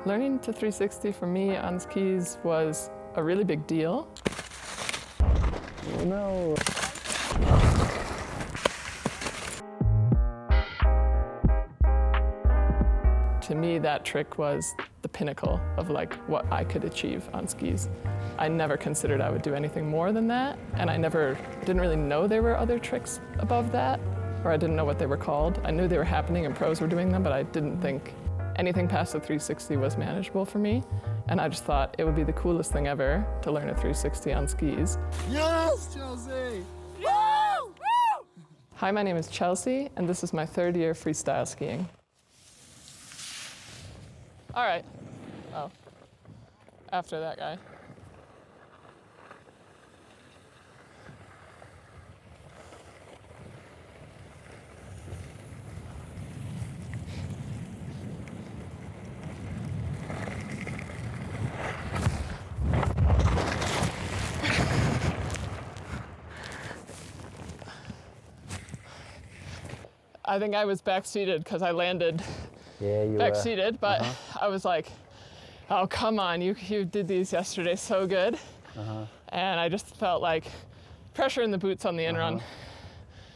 Learning to 360 for me on skis was a really big deal. Oh no. To me, that trick was the pinnacle of like what I could achieve on skis. I never considered I would do anything more than that, and I didn't really know there were other tricks above that, or I didn't know what they were called. I knew they were happening and pros were doing them, but I didn't think anything past the 360 was manageable for me. And I just thought it would be the coolest thing ever to learn a 360 on skis. Yes, Chelsea! Woo! Hi, my name is Chelsea, and this is my 3rd year freestyle skiing. All right. Oh, after that guy. I think I was back-seated because I landed back-seated, but I was like, oh, come on, you did these yesterday so good. And I just felt like pressure in the boots on the in-run.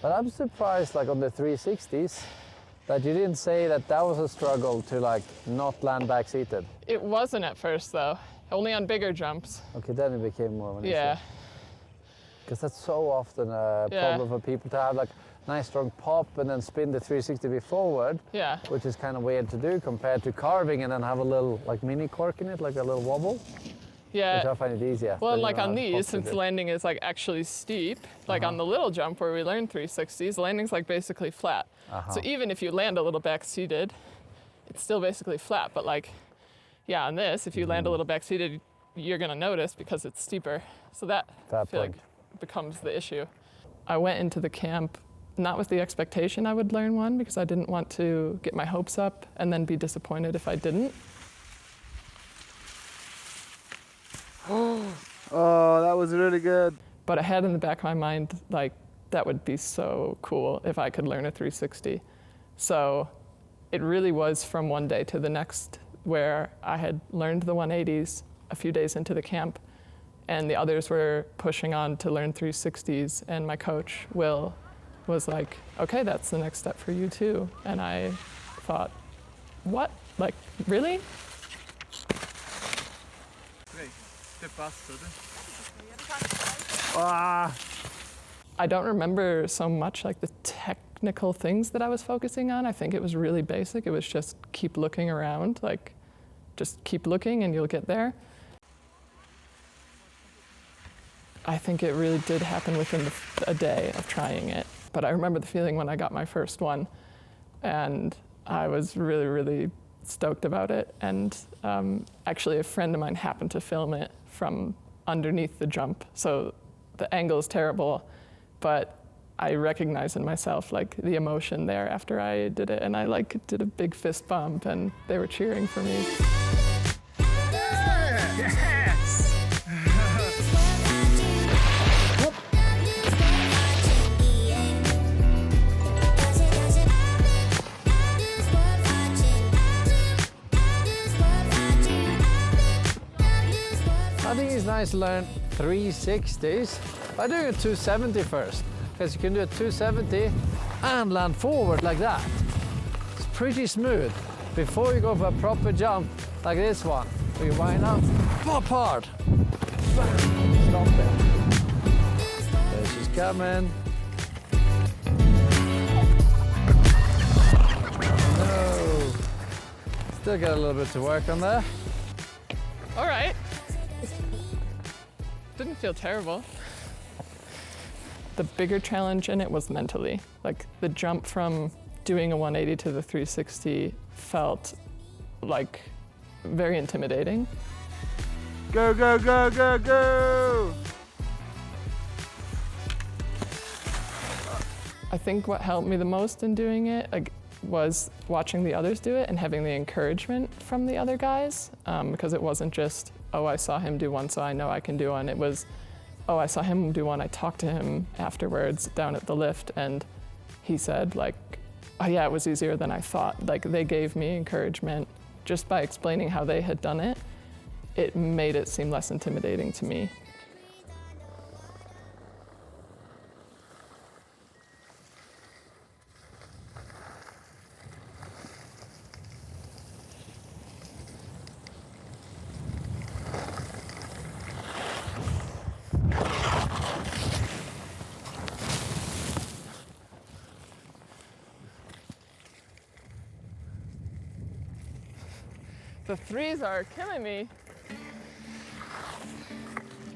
But I'm surprised, like on the 360s, that you didn't say that was a struggle to like not land back-seated. It wasn't at first though, only on bigger jumps. Okay, then it became more of an issue. Yeah. Because that's so often a problem for people to have like nice strong pop and then spin the 360 degree forward, which is kind of weird to do compared to carving and then have a little like mini cork in it, like a little wobble. Yeah. Which I find it easier. Well, like on these, since landing is like actually steep, like on the little jump where we learned 360s, landing's like basically flat. So even if you land a little back-seated, it's still basically flat. But like, yeah, on this, if you land a little back-seated, you're gonna notice because it's steeper. So that I feel like becomes the issue. I went into the camp not with the expectation I would learn one, because I didn't want to get my hopes up and then be disappointed if I didn't. Oh, that was really good. But I had in the back of my mind, like, that would be so cool if I could learn a 360. So it really was from one day to the next where I had learned the 180s a few days into the camp, and the others were pushing on to learn 360s, and my coach, Will, was like, okay, that's the next step for you too. And I thought, what? Like, really? I don't remember so much like the technical things that I was focusing on. I think it was really basic. It was just keep looking around, like just keep looking and you'll get there. I think it really did happen within a day of trying it. But I remember the feeling when I got my first one, and I was really, really stoked about it. And actually a friend of mine happened to film it from underneath the jump. So the angle is terrible, but I recognized in myself like the emotion there after I did it. And I like did a big fist bump and they were cheering for me. Yes! I think it's nice to learn 360s by doing a 270 first, because you can do a 270 and land forward like that. It's pretty smooth. Before you go for a proper jump like this one, where you wind up, pop hard, stop it. There she's coming. No. Still got a little bit to work on there. All right. Didn't feel terrible. The bigger challenge in it was mentally. Like the jump from doing a 180 to the 360 felt like very intimidating. Go, go, go, go, go! I think what helped me the most in doing it was watching the others do it and having the encouragement from the other guys, because it wasn't just, oh, I saw him do one, so I know I can do one. It was, oh, I saw him do one. I talked to him afterwards down at the lift, and he said, like, oh yeah, it was easier than I thought. Like, they gave me encouragement just by explaining how they had done it, it made it seem less intimidating to me. The threes are killing me.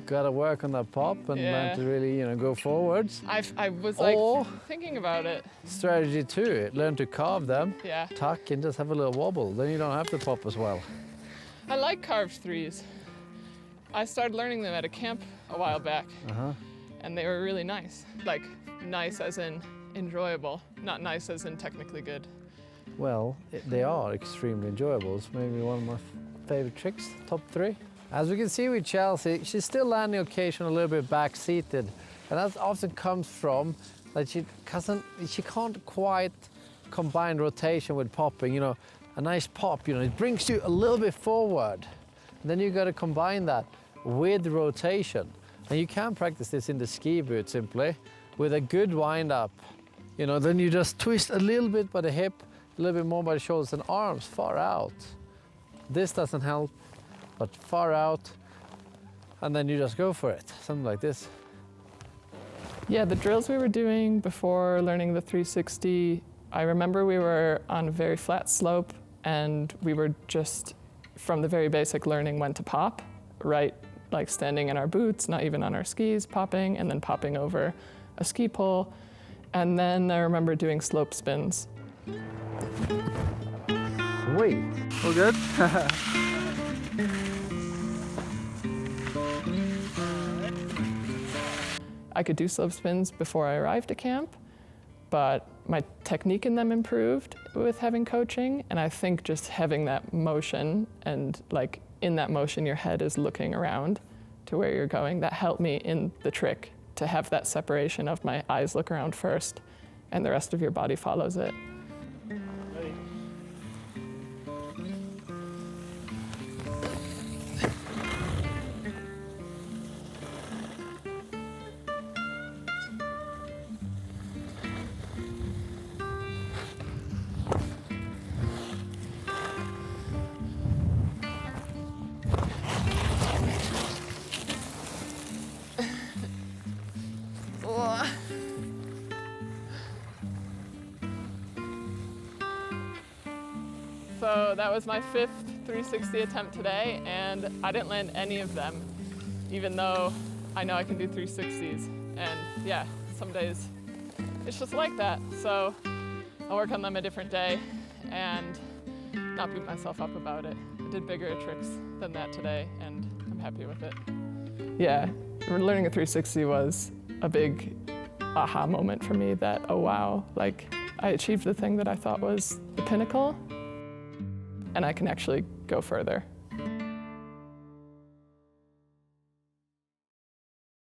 Gotta work on that pop and learn to really, go forwards. I was Or- thinking about it. Strategy 2, learn to carve them, Yeah. tuck and just have a little wobble. Then you don't have to pop as well. I like carved threes. I started learning them at a camp a while back, and they were really nice. Like, nice as in enjoyable, not nice as in technically good. Well, they are extremely enjoyable. It's maybe one of my favorite tricks, top 3. As we can see with Chelsea, she's still landing occasionally a little bit back-seated. And that often comes from that she can't quite combine rotation with popping. A nice pop, it brings you a little bit forward. And then you got to combine that with rotation. And you can practice this in the ski boot simply with a good wind-up. Then you just twist a little bit by the hip, a little bit more by the shoulders and arms far out. This doesn't help, but far out, and then you just go for it, something like this. Yeah, the drills we were doing before learning the 360, I remember we were on a very flat slope and we were just, from the very basic learning when to pop, right? Like standing in our boots, not even on our skis, popping, and then popping over a ski pole. And then I remember doing slope spins. Sweet. All good? I could do slope spins before I arrived at camp, but my technique in them improved with having coaching, and I think just having that motion and like in that motion your head is looking around to where you're going, that helped me in the trick to have that separation of my eyes look around first and the rest of your body follows it. So that was my 5th 360 attempt today, and I didn't land any of them, even though I know I can do 360s. And yeah, some days it's just like that. So I'll work on them a different day and not beat myself up about it. I did bigger tricks than that today, and I'm happy with it. Yeah, learning a 360 was a big aha moment for me that, oh wow, like I achieved the thing that I thought was the pinnacle, and I can actually go further.